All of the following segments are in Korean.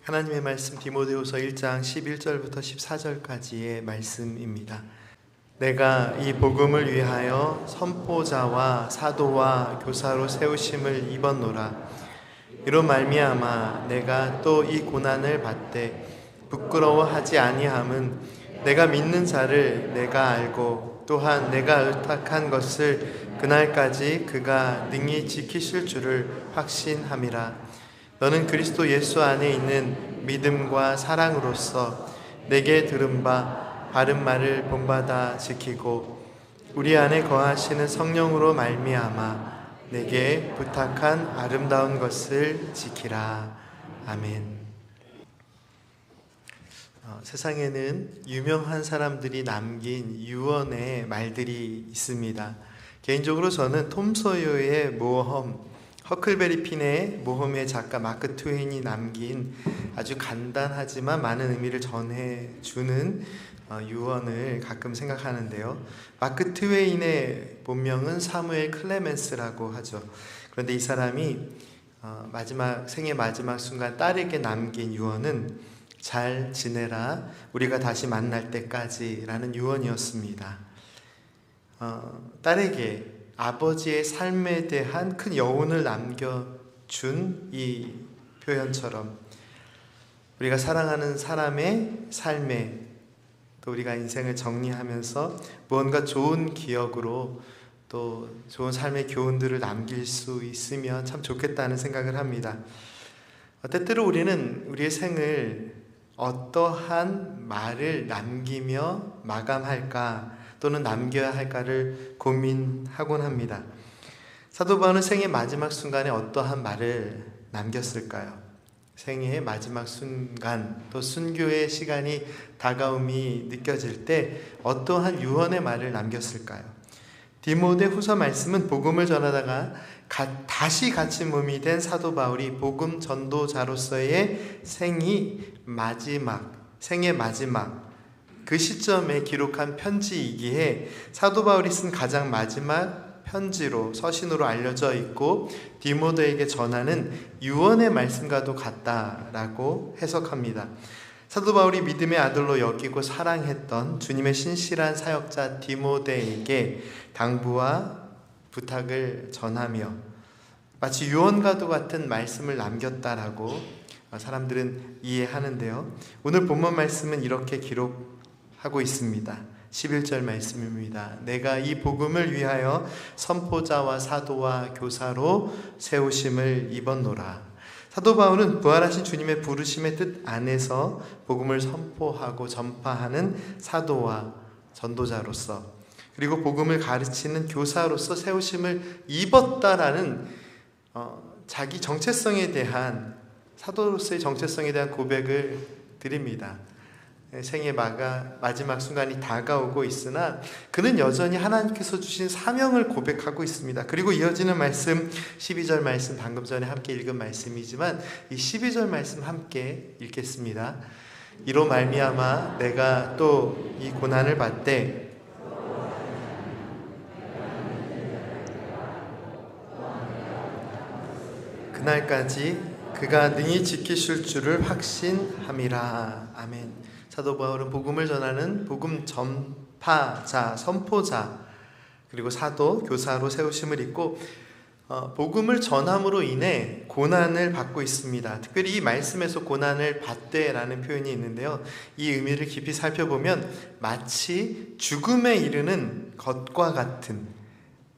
하나님의 말씀 디모데후서 1장 11절부터 14절까지의 말씀입니다. 내가 이 복음을 위하여 선포자와 사도와 교사로 세우심을 입었노라. 이로 말미암아 내가 또 이 고난을 받되 부끄러워하지 아니함은 내가 믿는 자를 내가 알고 또한 내가 의탁한 것을 그날까지 그가 능히 지키실 줄을 확신함이라. 너는 그리스도 예수 안에 있는 믿음과 사랑으로서 내게 들은 바 바른 말을 본받아 지키고 우리 안에 거하시는 성령으로 말미암아 내게 부탁한 아름다운 것을 지키라. 아멘. 세상에는 유명한 사람들이 남긴 유언의 말들이 있습니다. 개인적으로 저는 톰 소여의 모험, 허클베리 핀의 모험의 작가 마크 트웨인이 남긴 아주 간단하지만 많은 의미를 전해주는 유언을 가끔 생각하는데요. 마크 트웨인의 본명은 사무엘 클레멘스라고 하죠. 그런데 이 사람이 생의 마지막 순간 딸에게 남긴 유언은 잘 지내라, 우리가 다시 만날 때까지 라는 유언이었습니다. 딸에게 아버지의 삶에 대한 큰 여운을 남겨준 이 표현처럼 우리가 사랑하는 사람의 삶에 또 우리가 인생을 정리하면서 무언가 좋은 기억으로 또 좋은 삶의 교훈들을 남길 수 있으면 참 좋겠다는 생각을 합니다. 때때로 우리는 우리의 생을 어떠한 말을 남기며 마감할까 또는 남겨야 할까를 고민하곤 합니다. 사도 바울은 생의 마지막 순간에 어떠한 말을 남겼을까요? 생의 마지막 순간, 또 순교의 시간이 다가옴이 느껴질 때 어떠한 유언의 말을 남겼을까요? 디모데 후서 말씀은 복음을 전하다가 다시 갇힌 몸이 된 사도 바울이 복음 전도자로서의 생의 마지막 그 시점에 기록한 편지이기에 사도 바울이 쓴 가장 마지막 편지로 서신으로 알려져 있고 디모데에게 전하는 유언의 말씀과도 같다라고 해석합니다. 사도 바울이 믿음의 아들로 여기고 사랑했던 주님의 신실한 사역자 디모데에게 당부와 부탁을 전하며 마치 유언과도 같은 말씀을 남겼다라고 사람들은 이해하는데요. 오늘 본문 말씀은 이렇게 기록하고 있습니다. 11절 말씀입니다. 내가 이 복음을 위하여 선포자와 사도와 교사로 세우심을 입었노라. 사도 바울은 부활하신 주님의 부르심의 뜻 안에서 복음을 선포하고 전파하는 사도와 전도자로서 그리고 복음을 가르치는 교사로서 세우심을 입었다라는 자기 정체성에 대한 사도로서의 정체성에 대한 고백을 드립니다. 생의 마지막 순간이 다가오고 있으나 그는 여전히 하나님께서 주신 사명을 고백하고 있습니다. 그리고 이어지는 말씀 12절 말씀 방금 전에 함께 읽은 말씀이지만 이 12절 말씀 함께 읽겠습니다. 이로 말미암아 내가 또 이 고난을 받되 그날까지 그가 능히 지키실 줄을 확신함이라. 아멘. 사도 바울은 복음을 전하는 복음 전파자, 선포자, 그리고 사도, 교사로 세우심을 입고 복음을 전함으로 인해 고난을 받고 있습니다. 특별히 이 말씀에서 고난을 받되라는 표현이 있는데요. 이 의미를 깊이 살펴보면 마치 죽음에 이르는 것과 같은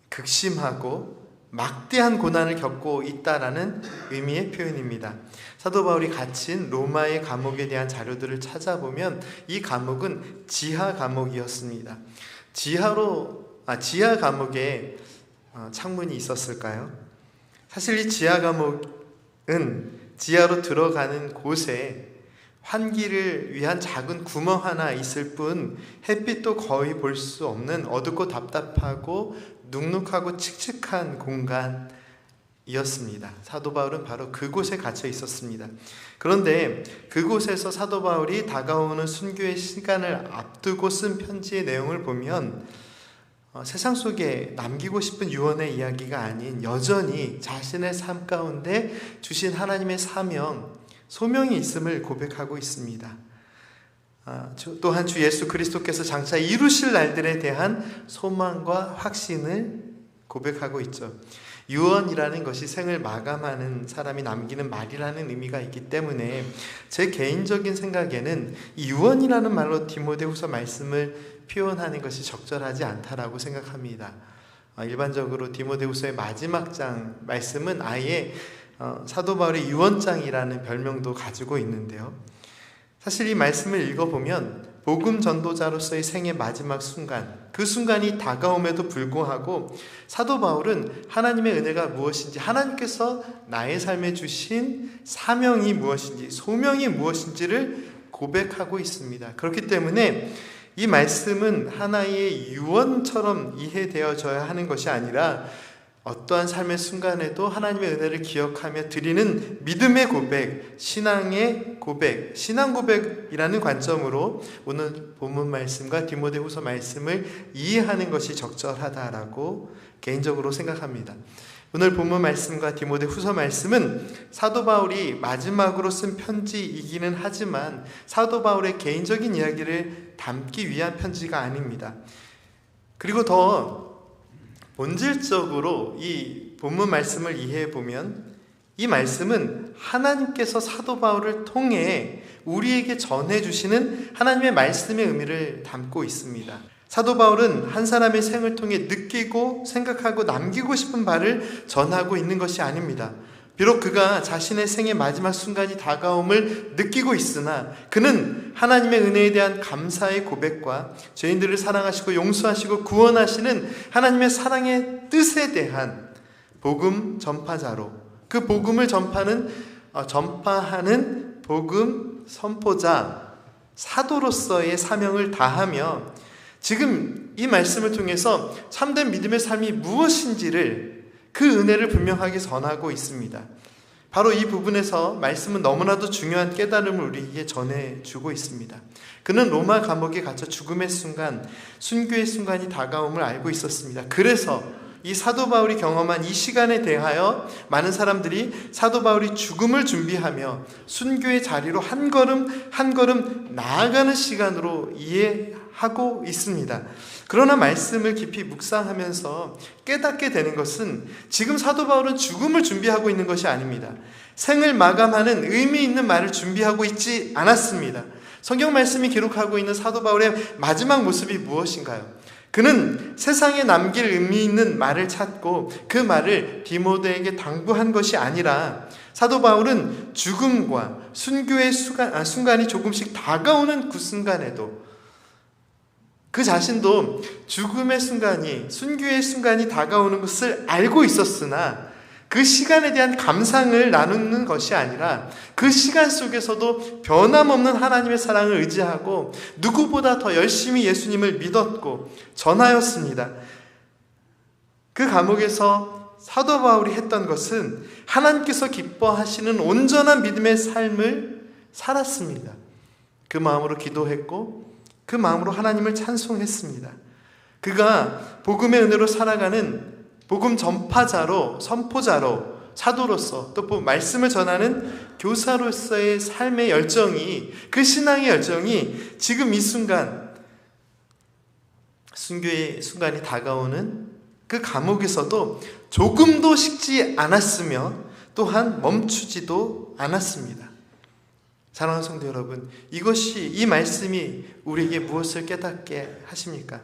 극심하고 막대한 고난을 겪고 있다라는 의미의 표현입니다. 사도 바울이 갇힌 로마의 감옥에 대한 자료들을 찾아보면 이 감옥은 지하 감옥이었습니다. 지하 감옥에 창문이 있었을까요? 사실 이 지하 감옥은 지하로 들어가는 곳에 환기를 위한 작은 구멍 하나 있을 뿐 햇빛도 거의 볼 수 없는 어둡고 답답하고 눅눅하고 칙칙한 공간이었습니다. 사도 바울은 바로 그곳에 갇혀 있었습니다. 그런데 그곳에서 사도 바울이 다가오는 순교의 시간을 앞두고 쓴 편지의 내용을 보면 세상 속에 남기고 싶은 유언의 이야기가 아닌 여전히 자신의 삶 가운데 주신 하나님의 사명, 소명이 있음을 고백하고 있습니다. 또한 주 예수 그리스도께서 장차 이루실 날들에 대한 소망과 확신을 고백하고 있죠. 유언이라는 것이 생을 마감하는 사람이 남기는 말이라는 의미가 있기 때문에 제 개인적인 생각에는 이 유언이라는 말로 디모데후서 말씀을 표현하는 것이 적절하지 않다라고 생각합니다. 일반적으로 디모데후서의 마지막 장 말씀은 아예 사도 바울의 유언장이라는 별명도 가지고 있는데요. 사실 이 말씀을 읽어보면 복음 전도자로서의 생의 마지막 순간, 그 순간이 다가옴에도 불구하고 사도 바울은 하나님의 은혜가 무엇인지, 하나님께서 나의 삶에 주신 사명이 무엇인지, 소명이 무엇인지를 고백하고 있습니다. 그렇기 때문에 이 말씀은 하나의 유언처럼 이해되어져야 하는 것이 아니라 어떠한 삶의 순간에도 하나님의 은혜를 기억하며 드리는 믿음의 고백, 신앙의 고백, 신앙 고백이라는 관점으로 오늘 본문 말씀과 디모데후서 말씀을 이해하는 것이 적절하다라고 개인적으로 생각합니다. 오늘 본문 말씀과 디모데후서 말씀은 사도 바울이 마지막으로 쓴 편지이기는 하지만 사도 바울의 개인적인 이야기를 담기 위한 편지가 아닙니다. 그리고 더 본질적으로 이 본문 말씀을 이해해 보면 이 말씀은 하나님께서 사도 바울을 통해 우리에게 전해주시는 하나님의 말씀의 의미를 담고 있습니다. 사도 바울은 한 사람의 생을 통해 느끼고 생각하고 남기고 싶은 바를 전하고 있는 것이 아닙니다. 비록 그가 자신의 생의 마지막 순간이 다가옴을 느끼고 있으나 그는 하나님의 은혜에 대한 감사의 고백과 죄인들을 사랑하시고 용서하시고 구원하시는 하나님의 사랑의 뜻에 대한 복음 전파자로, 그 복음을 전파하는 복음 선포자, 사도로서의 사명을 다하며 지금 이 말씀을 통해서 참된 믿음의 삶이 무엇인지를, 그 은혜를 분명하게 전하고 있습니다. 바로 이 부분에서 말씀은 너무나도 중요한 깨달음을 우리에게 전해주고 있습니다. 그는 로마 감옥에 갇혀 죽음의 순간, 순교의 순간이 다가옴을 알고 있었습니다. 그래서 이 사도 바울이 경험한 이 시간에 대하여 많은 사람들이 사도 바울이 죽음을 준비하며 순교의 자리로 한 걸음 한 걸음 나아가는 시간으로 이해하고 있습니다. 그러나 말씀을 깊이 묵상하면서 깨닫게 되는 것은 지금 사도 바울은 죽음을 준비하고 있는 것이 아닙니다. 생을 마감하는 의미 있는 말을 준비하고 있지 않았습니다. 성경 말씀이 기록하고 있는 사도 바울의 마지막 모습이 무엇인가요? 그는 세상에 남길 의미 있는 말을 찾고 그 말을 디모데에게 당부한 것이 아니라 사도 바울은 죽음과 순교의 순간이 조금씩 다가오는 그 순간에도 그 자신도 죽음의 순간이, 순교의 순간이 다가오는 것을 알고 있었으나 그 시간에 대한 감상을 나누는 것이 아니라 그 시간 속에서도 변함없는 하나님의 사랑을 의지하고 누구보다 더 열심히 예수님을 믿었고 전하였습니다. 그 감옥에서 사도 바울이 했던 것은 하나님께서 기뻐하시는 온전한 믿음의 삶을 살았습니다. 그 마음으로 기도했고 그 마음으로 하나님을 찬송했습니다. 그가 복음의 은혜로 살아가는 복음 전파자로, 선포자로, 사도로서 또 말씀을 전하는 교사로서의 삶의 열정이, 그 신앙의 열정이 지금 이 순간, 순교의 순간이 다가오는 그 감옥에서도 조금도 식지 않았으며 또한 멈추지도 않았습니다. 사랑하는 성도 여러분, 이 말씀이 우리에게 무엇을 깨닫게 하십니까?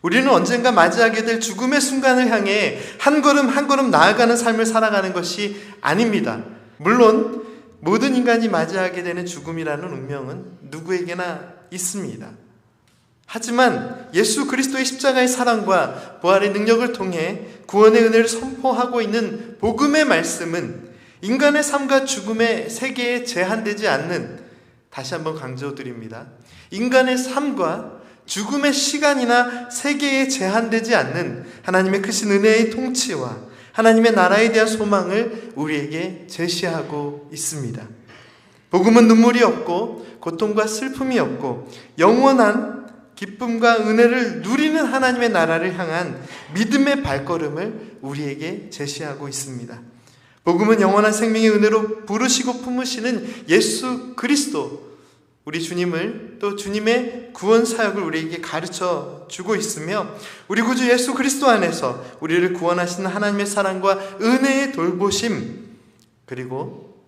우리는 언젠가 맞이하게 될 죽음의 순간을 향해 한 걸음 한 걸음 나아가는 삶을 살아가는 것이 아닙니다. 물론 모든 인간이 맞이하게 되는 죽음이라는 운명은 누구에게나 있습니다. 하지만 예수 그리스도의 십자가의 사랑과 부활의 능력을 통해 구원의 은혜를 선포하고 있는 복음의 말씀은 인간의 삶과 죽음의 세계에 제한되지 않는, 다시 한번 강조드립니다. 인간의 삶과 죽음의 시간이나 세계에 제한되지 않는 하나님의 크신 은혜의 통치와 하나님의 나라에 대한 소망을 우리에게 제시하고 있습니다. 복음은 눈물이 없고 고통과 슬픔이 없고 영원한 기쁨과 은혜를 누리는 하나님의 나라를 향한 믿음의 발걸음을 우리에게 제시하고 있습니다. 복음은 영원한 생명의 은혜로 부르시고 품으시는 예수 그리스도, 우리 주님을, 또 주님의 구원 사역을 우리에게 가르쳐 주고 있으며, 우리 구주 예수 그리스도 안에서 우리를 구원하시는 하나님의 사랑과 은혜의 돌보심, 그리고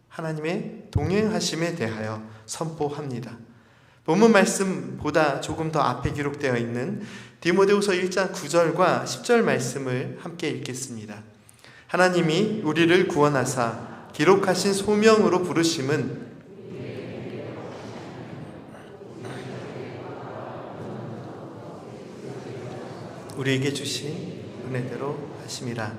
하나님의 동행하심에 대하여 선포합니다. 본문 말씀보다 조금 더 앞에 기록되어 있는 디모데후서 1장 9절과 10절 말씀을 함께 읽겠습니다. 하나님이 우리를 구원하사 기록하신 소명으로 부르심은 우리에게 주신 은혜대로 하심이라.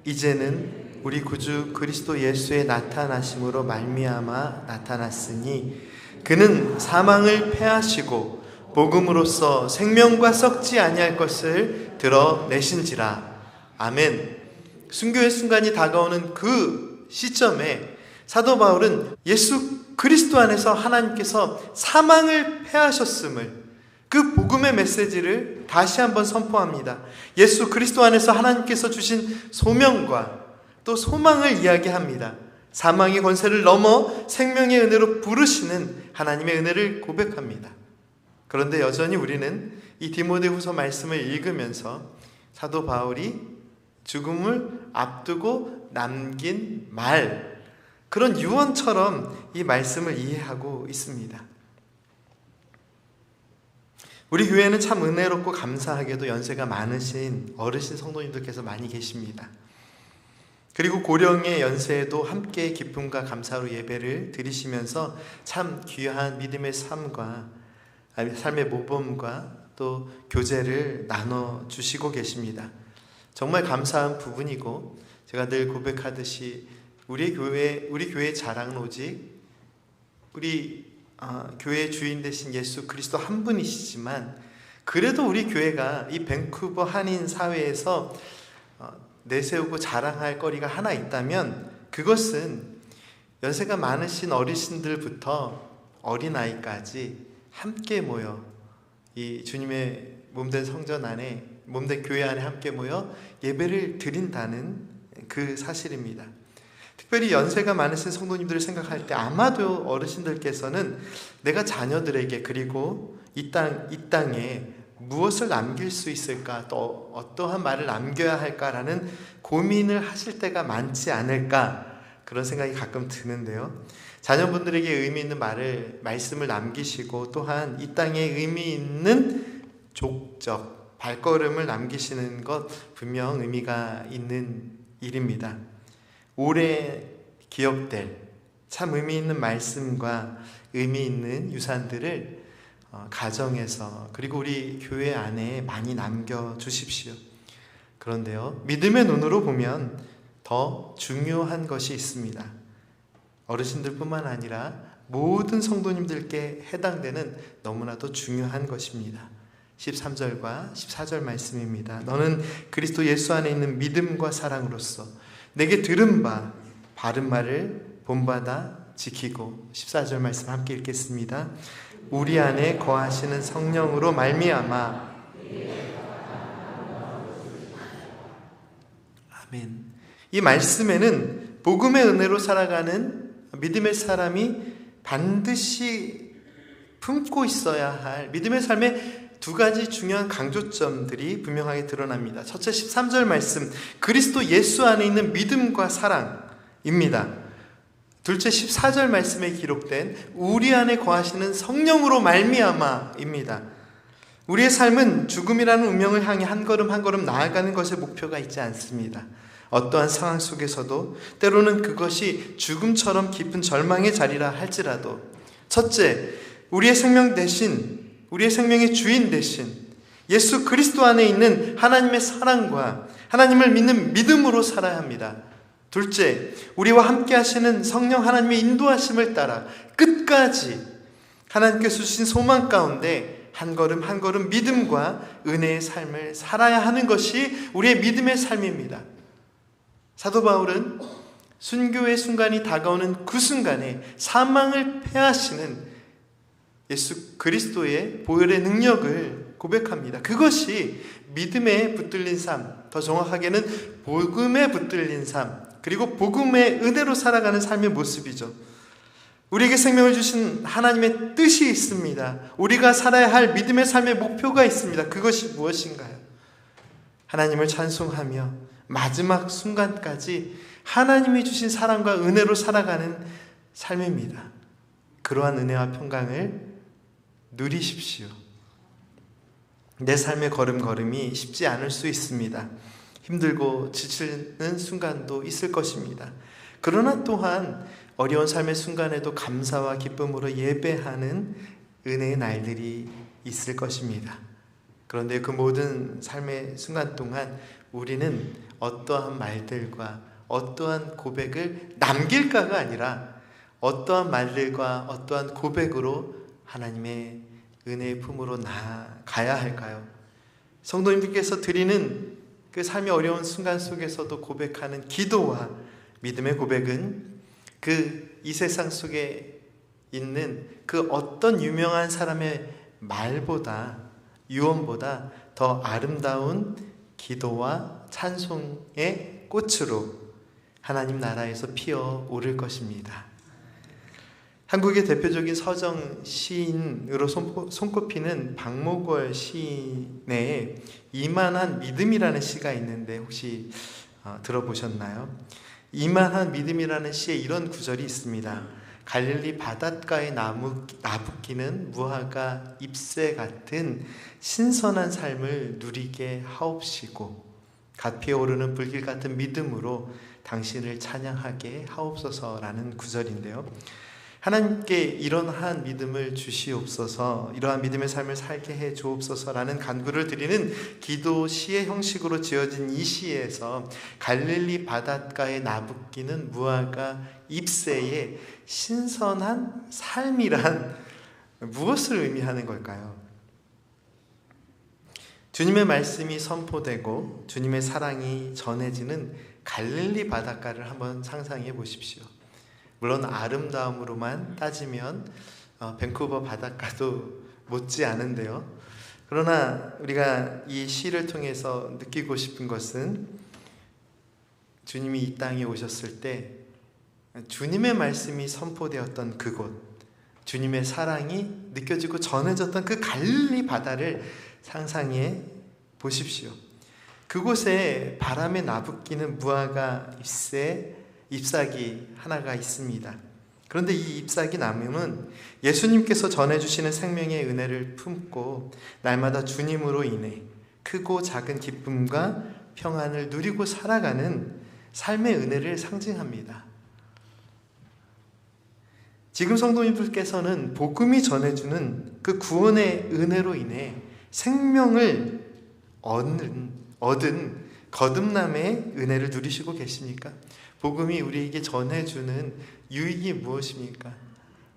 이제는 우리 구주 그리스도 예수의 나타나심으로 말미암아 나타났으니 그는 사망을 패하시고 복음으로써 생명과 썩지 아니할 것을 드러내신지라. 아멘. 순교의 순간이 다가오는 그 시점에 사도 바울은 예수 그리스도 안에서 하나님께서 사망을 패하셨음을, 그 복음의 메시지를 다시 한번 선포합니다. 예수 그리스도 안에서 하나님께서 주신 소명과 또 소망을 이야기합니다. 사망의 권세를 넘어 생명의 은혜로 부르시는 하나님의 은혜를 고백합니다. 그런데 여전히 우리는 이 디모데후서 말씀을 읽으면서 사도 바울이 죽음을 앞두고 남긴 말, 그런 유언처럼 이 말씀을 이해하고 있습니다. 우리 교회는 참 은혜롭고 감사하게도 연세가 많으신 어르신 성도님들께서 많이 계십니다. 그리고 고령의 연세에도 함께 기쁨과 감사로 예배를 드리시면서 참 귀한 믿음의 삶의 모범과 또 교제를 나눠주시고 계십니다. 정말 감사한 부분이고, 제가 늘 고백하듯이 우리 교회의 자랑은 오직 우리 교회의 주인 되신 예수 그리스도 한 분이시지만, 그래도 우리 교회가 이 밴쿠버 한인 사회에서 내세우고 자랑할 거리가 하나 있다면 그것은 연세가 많으신 어르신들부터 어린아이까지 함께 모여 이 주님의 몸된 성전 안에, 몸된 교회 안에 함께 모여 예배를 드린다는 그 사실입니다. 특별히 연세가 많으신 성도님들을 생각할 때 아마도 어르신들께서는 내가 자녀들에게, 그리고 이 땅에 무엇을 남길 수 있을까, 또 어떠한 말을 남겨야 할까라는 고민을 하실 때가 많지 않을까, 그런 생각이 가끔 드는데요. 자녀분들에게 의미 있는 말씀을 남기시고, 또한 이 땅에 의미 있는 족적, 발걸음을 남기시는 것 분명 의미가 있는 일입니다. 오래 기억될 참 의미 있는 말씀과 의미 있는 유산들을 가정에서, 그리고 우리 교회 안에 많이 남겨주십시오. 그런데요, 믿음의 눈으로 보면 더 중요한 것이 있습니다. 어르신들뿐만 아니라 모든 성도님들께 해당되는 너무나도 중요한 것입니다. 13절과 14절 말씀입니다. 너는 그리스도 예수 안에 있는 믿음과 사랑으로서 내게 들은 바 바른 말을 본받아 지키고, 14절 말씀 함께 읽겠습니다. 우리 안에 거하시는 성령으로 말미암아. 아멘. 이 말씀에는 복음의 은혜로 살아가는 믿음의 사람이 반드시 품고 있어야 할 믿음의 삶의 두 가지 중요한 강조점들이 분명하게 드러납니다. 첫째, 13절 말씀, 그리스도 예수 안에 있는 믿음과 사랑입니다. 둘째, 14절 말씀에 기록된 우리 안에 거하시는 성령으로 말미암아입니다. 우리의 삶은 죽음이라는 운명을 향해 한 걸음 한 걸음 나아가는 것에 목표가 있지 않습니다. 어떠한 상황 속에서도 때로는 그것이 죽음처럼 깊은 절망의 자리라 할지라도, 첫째, 우리의 생명 대신, 우리의 생명의 주인 대신 예수 그리스도 안에 있는 하나님의 사랑과 하나님을 믿는 믿음으로 살아야 합니다. 둘째, 우리와 함께 하시는 성령 하나님의 인도하심을 따라 끝까지 하나님께서 주신 소망 가운데 한 걸음 한 걸음 믿음과 은혜의 삶을 살아야 하는 것이 우리의 믿음의 삶입니다. 사도 바울은 순교의 순간이 다가오는 그 순간에 사망을 패하시는 예수 그리스도의 보혈의 능력을 고백합니다. 그것이 믿음에 붙들린 삶, 더 정확하게는 복음에 붙들린 삶, 그리고 복음의 은혜로 살아가는 삶의 모습이죠. 우리에게 생명을 주신 하나님의 뜻이 있습니다. 우리가 살아야 할 믿음의 삶의 목표가 있습니다. 그것이 무엇인가요? 하나님을 찬송하며 마지막 순간까지 하나님이 주신 사랑과 은혜로 살아가는 삶입니다. 그러한 은혜와 평강을 누리십시오. 내 삶의 걸음걸음이 쉽지 않을 수 있습니다. 힘들고 지치는 순간도 있을 것입니다. 그러나 또한 어려운 삶의 순간에도 감사와 기쁨으로 예배하는 은혜의 날들이 있을 것입니다. 그런데 그 모든 삶의 순간 동안 우리는 어떠한 말들과 어떠한 고백을 남길까가 아니라 어떠한 말들과 어떠한 고백으로 하나님의 은혜의 품으로 나아가야 할까요? 성도님들께서 드리는 그 삶의 어려운 순간 속에서도 고백하는 기도와 믿음의 고백은 이 세상 속에 있는 그 어떤 유명한 사람의 말보다, 유언보다 더 아름다운 기도와 찬송의 꽃으로 하나님 나라에서 피어 오를 것입니다. 한국의 대표적인 서정 시인으로 손꼽히는 박목월 시인의 이만한 믿음이라는 시가 있는데 혹시 들어보셨나요? 이만한 믿음이라는 시에 이런 구절이 있습니다. 갈릴리 바닷가에 나붓기는 무화과 잎새 같은 신선한 삶을 누리게 하옵시고 갓 피어오르는 불길 같은 믿음으로 당신을 찬양하게 하옵소서라는 구절인데요. 하나님께 이러한 믿음을 주시옵소서, 이러한 믿음의 삶을 살게 해 주옵소서라는 간구를 드리는 기도 시의 형식으로 지어진 이 시에서 갈릴리 바닷가에 나붓기는 무화과 잎새의 신선한 삶이란 무엇을 의미하는 걸까요? 주님의 말씀이 선포되고 주님의 사랑이 전해지는 갈릴리 바닷가를 한번 상상해 보십시오. 물론 아름다움으로만 따지면 밴쿠버 바닷가도 못지 않은데요. 그러나 우리가 이 시를 통해서 느끼고 싶은 것은 주님이 이 땅에 오셨을 때 주님의 말씀이 선포되었던 그곳, 주님의 사랑이 느껴지고 전해졌던 그 갈릴리 바다를 상상해 보십시오. 그곳에 바람에 나붓기는 무화과 잎사귀 하나가 있습니다. 그런데 이 잎사귀 나무는 예수님께서 전해주시는 생명의 은혜를 품고 날마다 주님으로 인해 크고 작은 기쁨과 평안을 누리고 살아가는 삶의 은혜를 상징합니다. 지금 성도님들께서는 복음이 전해주는 그 구원의 은혜로 인해 생명을 얻은 거듭남의 은혜를 누리시고 계십니까? 복음이 우리에게 전해주는 유익이 무엇입니까?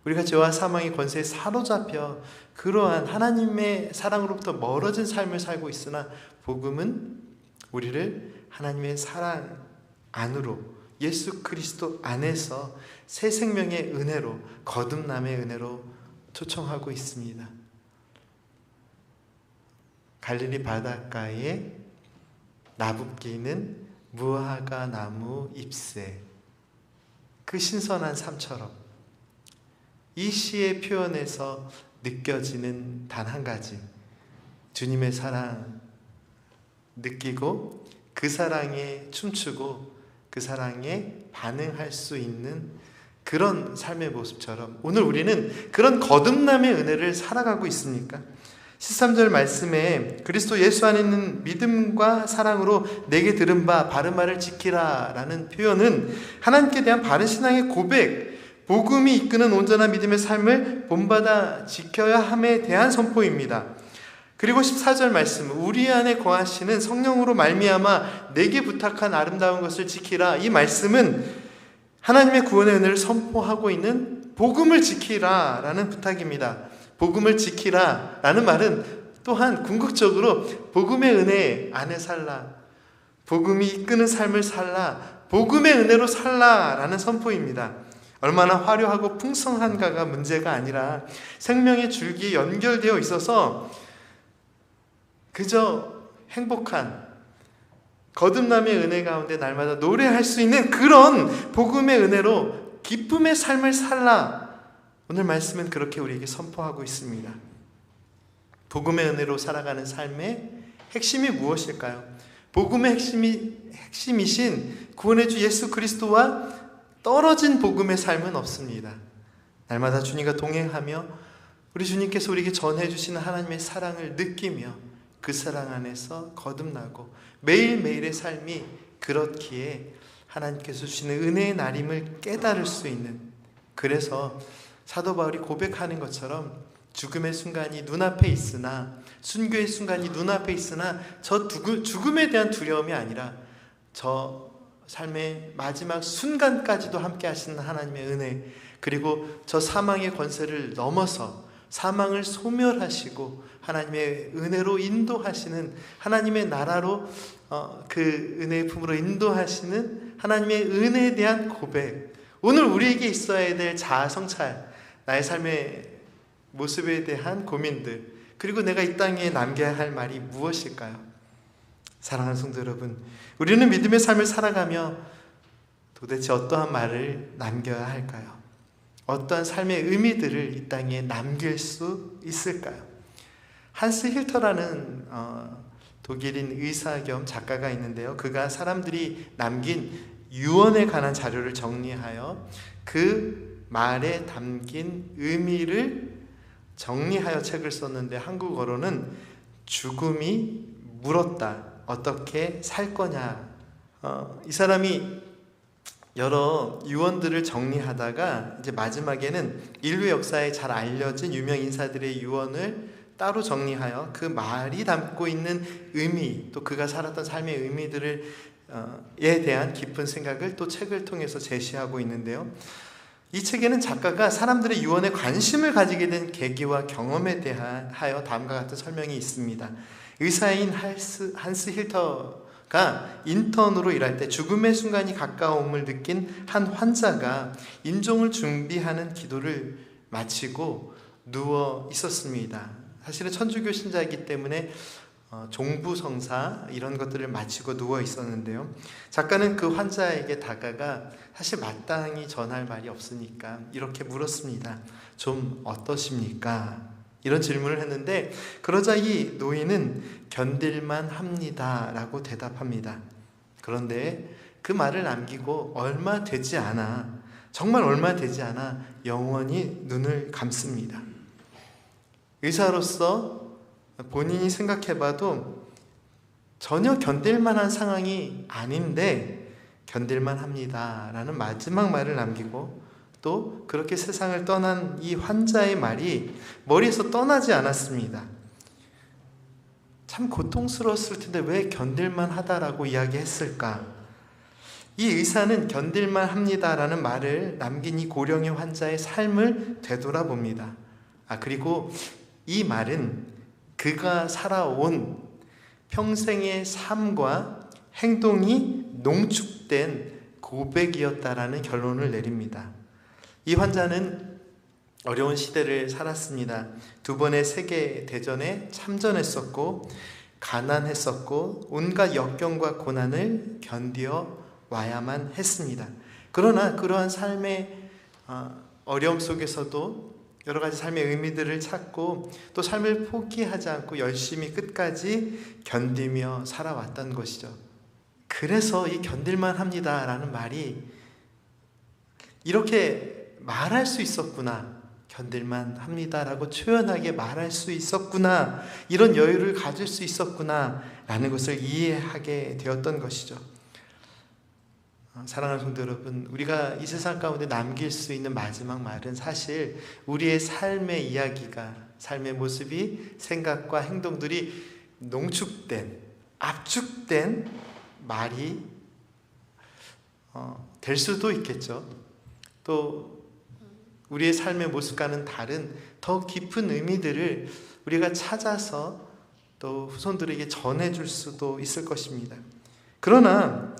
우리가 죄와 사망의 권세에 사로잡혀 그러한 하나님의 사랑으로부터 멀어진 삶을 살고 있으나 복음은 우리를 하나님의 사랑 안으로, 예수 그리스도 안에서 새 생명의 은혜로, 거듭남의 은혜로 초청하고 있습니다. 갈릴리 바닷가에 나붓기는 무화과 나무 잎새, 그 신선한 삶처럼 이 시의 표현에서 느껴지는 단 한 가지, 주님의 사랑 느끼고 그 사랑에 춤추고 그 사랑에 반응할 수 있는 그런 삶의 모습처럼 오늘 우리는 그런 거듭남의 은혜를 살아가고 있습니까? 13절 말씀에 그리스도 예수 안에 있는 믿음과 사랑으로 내게 들은 바 바른 말을 지키라 라는 표현은 하나님께 대한 바른 신앙의 고백, 복음이 이끄는 온전한 믿음의 삶을 본받아 지켜야 함에 대한 선포입니다. 그리고 14절 말씀, 우리 안에 거하시는 성령으로 말미암아 내게 부탁한 아름다운 것을 지키라. 이 말씀은 하나님의 구원의 은혜를 선포하고 있는 복음을 지키라 라는 부탁입니다. 복음을 지키라 라는 말은 또한 궁극적으로 복음의 은혜 안에 살라, 복음이 이끄는 삶을 살라, 복음의 은혜로 살라 라는 선포입니다. 얼마나 화려하고 풍성한가가 문제가 아니라 생명의 줄기에 연결되어 있어서 그저 행복한, 거듭남의 은혜 가운데 날마다 노래할 수 있는 그런 복음의 은혜로 기쁨의 삶을 살라. 오늘 말씀은 그렇게 우리에게 선포하고 있습니다. 복음의 은혜로 살아가는 삶의 핵심이 무엇일까요? 복음의 핵심이신 구원의 주 예수 그리스도와 떨어진 복음의 삶은 없습니다. 날마다 주님과 동행하며 우리 주님께서 우리에게 전해주시는 하나님의 사랑을 느끼며 그 사랑 안에서 거듭나고 매일매일의 삶이 그렇기에 하나님께서 주시는 은혜의 날임을 깨달을 수 있는, 그래서 사도 바울이 고백하는 것처럼 죽음의 순간이 눈앞에 있으나, 순교의 순간이 눈앞에 있으나 저 죽음에 대한 두려움이 아니라 저 삶의 마지막 순간까지도 함께 하시는 하나님의 은혜, 그리고 저 사망의 권세를 넘어서 사망을 소멸하시고 하나님의 은혜로 인도하시는, 하나님의 나라로 그 은혜의 품으로 인도하시는 하나님의 은혜에 대한 고백. 오늘 우리에게 있어야 될 자아 성찰, 나의 삶의 모습에 대한 고민들, 그리고 내가 이 땅에 남겨야 할 말이 무엇일까요? 사랑하는 성도 여러분, 우리는 믿음의 삶을 살아가며 도대체 어떠한 말을 남겨야 할까요? 어떠한 삶의 의미들을 이 땅에 남길 수 있을까요? 한스 힐터라는 독일인 의사 겸 작가가 있는데요, 그가 사람들이 남긴 유언에 관한 자료를 정리하여 그 말에 담긴 의미를 정리하여 책을 썼는데, 한국어로는 죽음이 물었다. 어떻게 살 거냐. 이 사람이 여러 유언들을 정리하다가 이제 마지막에는 인류 역사에 잘 알려진 유명 인사들의 유언을 따로 정리하여 그 말이 담고 있는 의미, 또 그가 살았던 삶의 의미들을 에 대한 깊은 생각을 또 책을 통해서 제시하고 있는데요, 이 책에는 작가가 사람들의 유언에 관심을 가지게 된 계기와 경험에 대하여 다음과 같은 설명이 있습니다. 의사인 한스 힐터가 인턴으로 일할 때 죽음의 순간이 가까움을 느낀 한 환자가 임종을 준비하는 기도를 마치고 누워 있었습니다. 사실은 천주교 신자이기 때문에 종부성사 이런 것들을 마치고 누워 있었는데요, 작가는 그 환자에게 다가가 사실 마땅히 전할 말이 없으니까 이렇게 물었습니다. 좀 어떠십니까? 이런 질문을 했는데, 그러자 이 노인은 견딜만 합니다 라고 대답합니다. 그런데 그 말을 남기고 얼마 되지 않아, 정말 얼마 되지 않아 영원히 눈을 감습니다. 의사로서 본인이 생각해봐도 전혀 견딜만한 상황이 아닌데 견딜만 합니다 라는 마지막 말을 남기고, 또 그렇게 세상을 떠난 이 환자의 말이 머리에서 떠나지 않았습니다. 참 고통스러웠을 텐데 왜 견딜만 하다라고 이야기했을까? 이 의사는 견딜만 합니다라는 말을 남긴 이 고령의 환자의 삶을 되돌아봅니다. 그리고 이 말은 그가 살아온 평생의 삶과 행동이 농축된 고백이었다라는 결론을 내립니다. 이 환자는 어려운 시대를 살았습니다. 2번의 세계대전에 참전했었고 가난했었고 온갖 역경과 고난을 견디어 와야만 했습니다. 그러나 그러한 삶의 어려움 속에서도 여러 가지 삶의 의미들을 찾고 또 삶을 포기하지 않고 열심히 끝까지 견디며 살아왔던 것이죠. 그래서 이 견딜만 합니다라는 말이 이렇게 말할 수 있었구나, 견딜만 합니다라고 초연하게 말할 수 있었구나, 이런 여유를 가질 수 있었구나 라는 것을 이해하게 되었던 것이죠. 사랑하는 성도 여러분, 우리가 이 세상 가운데 남길 수 있는 마지막 말은 사실 우리의 삶의 이야기가, 삶의 모습이, 생각과 행동들이 농축된, 압축된 말이 될 수도 있겠죠. 또 우리의 삶의 모습과는 다른 더 깊은 의미들을 우리가 찾아서 또 후손들에게 전해줄 수도 있을 것입니다. 그러나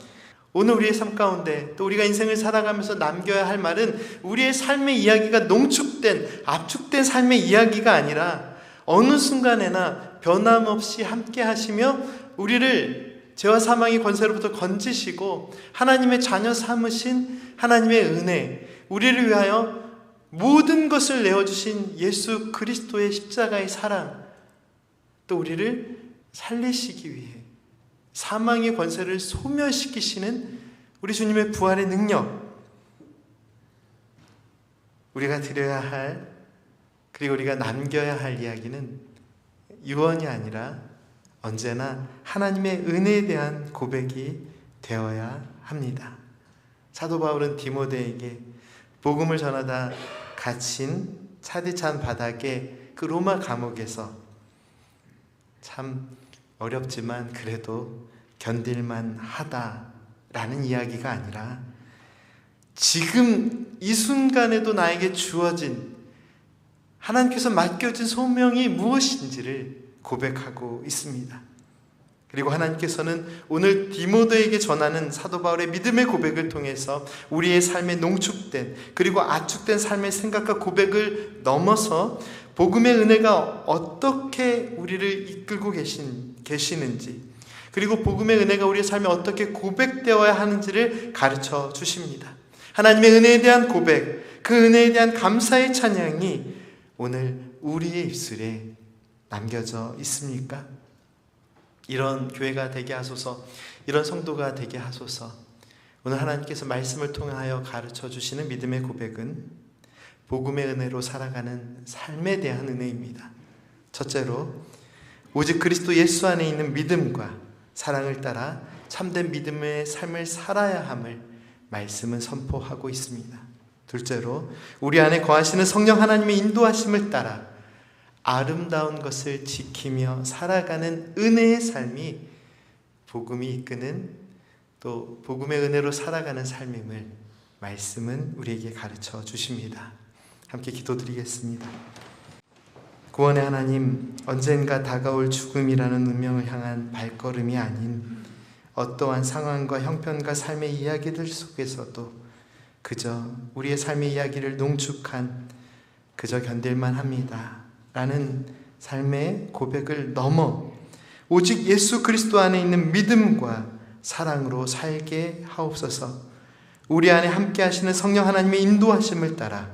오늘 우리의 삶 가운데 또 우리가 인생을 살아가면서 남겨야 할 말은 우리의 삶의 이야기가 농축된, 압축된 삶의 이야기가 아니라 어느 순간에나 변함없이 함께 하시며 우리를 죄와 사망의 권세로부터 건지시고 하나님의 자녀 삼으신 하나님의 은혜, 우리를 위하여 모든 것을 내어주신 예수 그리스도의 십자가의 사랑, 또 우리를 살리시기 위해 사망의 권세를 소멸시키시는 우리 주님의 부활의 능력, 우리가 드려야 할, 그리고 우리가 남겨야 할 이야기는 유언이 아니라 언제나 하나님의 은혜에 대한 고백이 되어야 합니다. 사도 바울은 디모데에게 복음을 전하다 갇힌 차디찬 바닥에 그 로마 감옥에서 참 어렵지만 그래도 견딜만 하다라는 이야기가 아니라 지금 이 순간에도 나에게 주어진 하나님께서 맡겨진 소명이 무엇인지를 고백하고 있습니다. 그리고 하나님께서는 오늘 디모데에게 전하는 사도 바울의 믿음의 고백을 통해서 우리의 삶에 농축된, 그리고 압축된 삶의 생각과 고백을 넘어서 복음의 은혜가 어떻게 우리를 이끌고 계시는지, 그리고 복음의 은혜가 우리의 삶에 어떻게 고백되어야 하는지를 가르쳐 주십니다. 하나님의 은혜에 대한 고백, 그 은혜에 대한 감사의 찬양이 오늘 우리의 입술에 남겨져 있습니까? 이런 교회가 되게 하소서, 이런 성도가 되게 하소서. 오늘 하나님께서 말씀을 통하여 가르쳐 주시는 믿음의 고백은 복음의 은혜로 살아가는 삶에 대한 은혜입니다. 첫째로, 오직 그리스도 예수 안에 있는 믿음과 사랑을 따라 참된 믿음의 삶을 살아야 함을 말씀은 선포하고 있습니다. 둘째로, 우리 안에 거하시는 성령 하나님의 인도하심을 따라 아름다운 것을 지키며 살아가는 은혜의 삶이 복음이 이끄는, 또 복음의 은혜로 살아가는 삶임을 말씀은 우리에게 가르쳐 주십니다. 함께 기도드리겠습니다. 구원의 하나님, 언젠가 다가올 죽음이라는 운명을 향한 발걸음이 아닌 어떠한 상황과 형편과 삶의 이야기들 속에서도 그저 우리의 삶의 이야기를 농축한 그저 견딜만 합니다 라는 삶의 고백을 넘어 오직 예수 그리스도 안에 있는 믿음과 사랑으로 살게 하옵소서. 우리 안에 함께 하시는 성령 하나님의 인도하심을 따라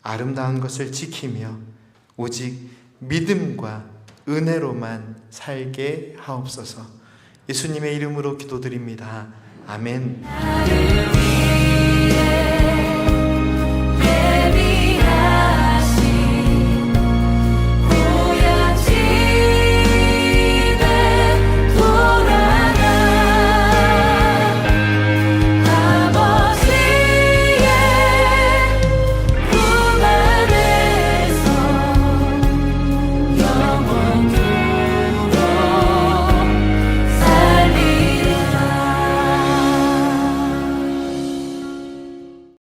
아름다운 것을 지키며 오직 믿음과 은혜로만 살게 하옵소서. 예수님의 이름으로 기도드립니다. 아멘.